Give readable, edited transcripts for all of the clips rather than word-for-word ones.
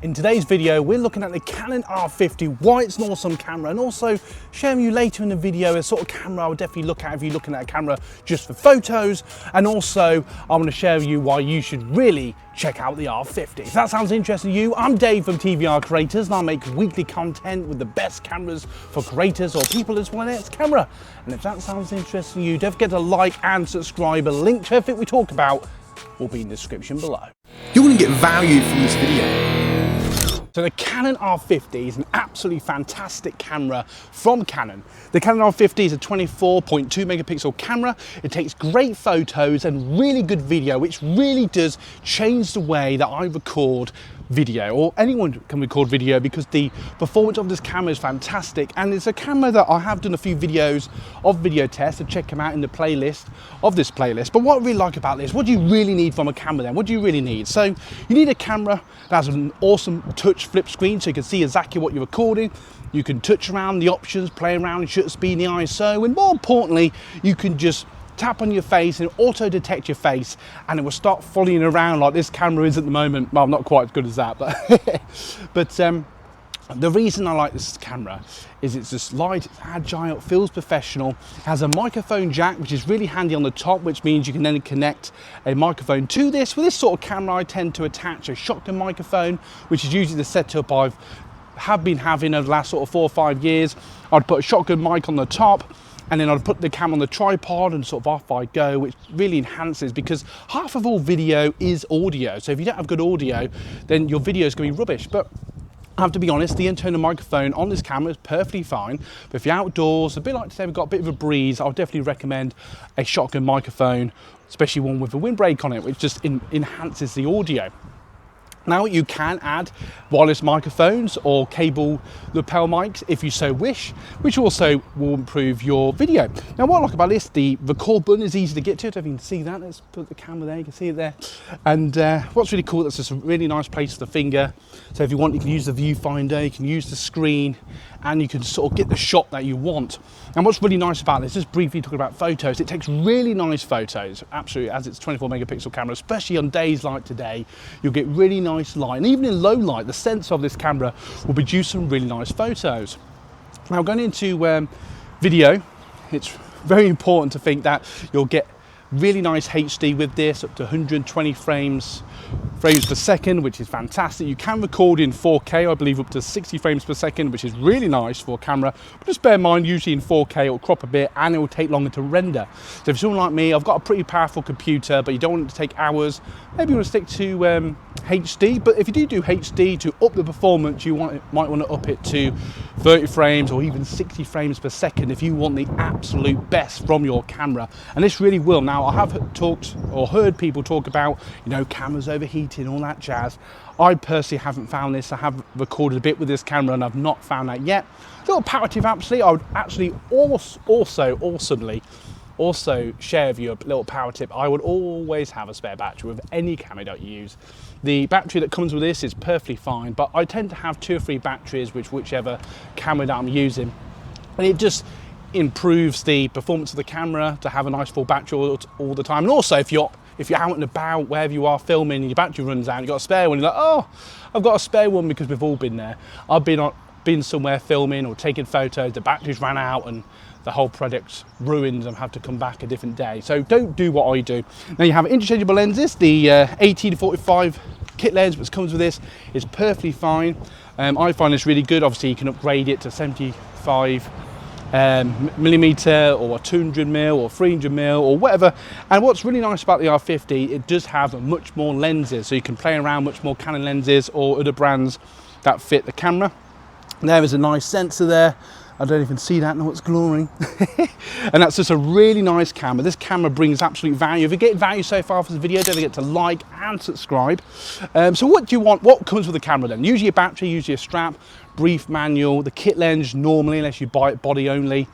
In today's video, we're looking at the Canon R50, why it's an awesome camera, and also showing you later in the video a sort of camera I would definitely look at if you're looking at a camera just for photos. And also, I'm going to share with you why you should really check out the R50. If that sounds interesting to you, I'm Dave from TVR Creators, and I make weekly content with the best cameras for creators or people that just want the next camera. And if that sounds interesting to you, don't forget to like and subscribe. A link to everything we talk about will be in the description below. You're going to get value from this video. So the Canon R50 is an absolutely fantastic camera from Canon. The Canon R50 is a 24.2 megapixel camera. It takes great photos and really good video, which really does change the way that I record video, or anyone can record video, because the performance of this camera is fantastic. And it's a camera that I have done a few videos of video tests, so check them out in the playlist of this playlist. But what I really like about this, what do you really need from a camera then? What do you really need? So you need a camera that has an awesome touch flip screen, so you can see exactly what you're recording. You can touch around the options, play around in shutter speed, the ISO, and more importantly, you can just tap on your face and auto detect your face, and it will start following you around like this camera is at the moment. Well, not quite as good as that, but the reason I like this camera is it's just light, it's agile, it feels professional. It has a microphone jack, which is really handy on the top, which means you can then connect a microphone to this. With this sort of camera, I tend to attach a shotgun microphone, which is usually the setup have been having over the last sort of 4 or 5 years. I'd put a shotgun mic on the top, and then I'd put the camera on the tripod and sort of off I go, which really enhances, because half of all video is audio. So if you don't have good audio, then your video is going to be rubbish. But I have to be honest, the internal microphone on this camera is perfectly fine. But if you're outdoors, a bit like today, we've got a bit of a breeze, I would definitely recommend a shotgun microphone, especially one with a windbreak on it, which just enhances the audio. Now you can add wireless microphones or cable lapel mics if you so wish, which also will improve your video. Now what I like about this, the record button is easy to get to. I don't know if you can see that. Let's put the camera there, you can see it there. And what's really cool, that's just a really nice place for the finger. So if you want, you can use the viewfinder, you can use the screen, and you can sort of get the shot that you want. And what's really nice about this, just briefly talking about photos, it takes really nice photos, absolutely, as it's 24 megapixel camera, especially on days like today. You'll get really nice light, and even in low light, the sensor of this camera will produce some really nice photos. Now going into video, it's very important to think that you'll get really nice HD with this, up to 120 frames per second, which is fantastic. You can record in 4K, I believe up to 60 frames per second, which is really nice for a camera. But just bear in mind, usually in 4K it'll crop a bit and it will take longer to render. So if you're someone like me, I've got a pretty powerful computer, but you don't want it to take hours, maybe you want to stick to HD. But if you do HD, to up the performance, you might want to up it to 30 frames or even 60 frames per second if you want the absolute best from your camera. And this really will. Now I have talked or heard people talk about, you know, cameras overheating, all that jazz. I personally haven't found this. I have recorded a bit with this camera and I've not found that yet. A little power tip, actually, I would actually also share with you a little power tip. I would always have a spare battery with any camera that you use. The battery that comes with this is perfectly fine, but I tend to have 2 or 3 batteries with whichever camera that I'm using, and it just improves the performance of the camera to have a nice full battery all the time. And also if you're out and about, wherever you are filming and your battery runs out, you've got a spare one, you're like, oh, I've got a spare one, because we've all been there. I've been somewhere filming or taking photos, the batteries ran out and the whole product's ruined and have to come back a different day. So don't do what I do. Now you have interchangeable lenses. The 18-45 kit lens which comes with this is perfectly fine. I find this really good. Obviously you can upgrade it to 75 millimeter or 200 mil or 300 mil or whatever. And what's really nice about the R50, it does have much more lenses, so you can play around much more Canon lenses or other brands that fit the camera. There is a nice sensor there. I don't even see that, no, it's glowing. And that's just a really nice camera. This camera brings absolute value. If you're getting value so far for this video, don't forget to like and subscribe. So what do you want? What comes with the camera then? Usually a battery, usually a strap, brief manual, the kit lens normally, unless you buy it body only.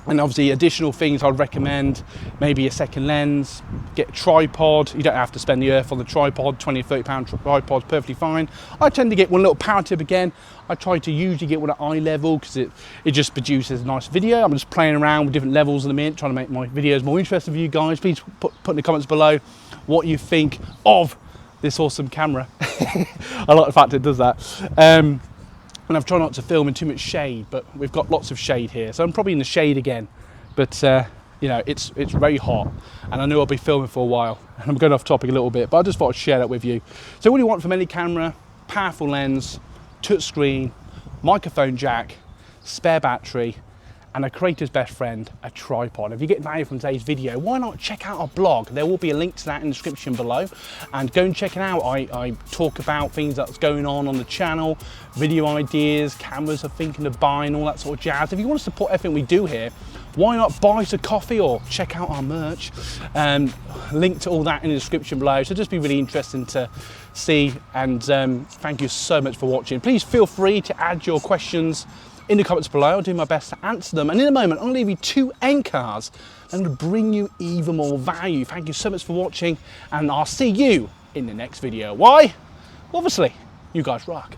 And obviously additional things I'd recommend, maybe a second lens, get a tripod. You don't have to spend the earth on the tripod, 20 or 30 pound tripod's perfectly fine. I tend to get one little power tip again. I try to usually get one at eye level because it just produces a nice video. I'm just playing around with different levels in a minute, trying to make my videos more interesting for you guys. Please put in the comments below what you think of this awesome camera. I like the fact it does that. And I've tried not to film in too much shade, but we've got lots of shade here, so I'm probably in the shade again. But you know, it's very hot, and I know I'll be filming for a while, and I'm going off topic a little bit, but I just thought I'd share that with you. So what do you want from any camera? Powerful lens, touch screen, microphone jack, spare battery, and a creator's best friend, a tripod. If you get value from today's video, why not check out our blog? There will be a link to that in the description below, and go and check it out. I talk about things that's going on the channel, video ideas, cameras I'm thinking of buying, all that sort of jazz. If you want to support everything we do here, why not buy us a coffee or check out our merch? Link to all that in the description below. So just be really interesting to see, and thank you so much for watching. Please feel free to add your questions in the comments below. I'll do my best to answer them. And in a moment, I'm gonna leave you 2 end cards. I'm gonna bring you even more value. Thank you so much for watching, and I'll see you in the next video. Why? Obviously, you guys rock.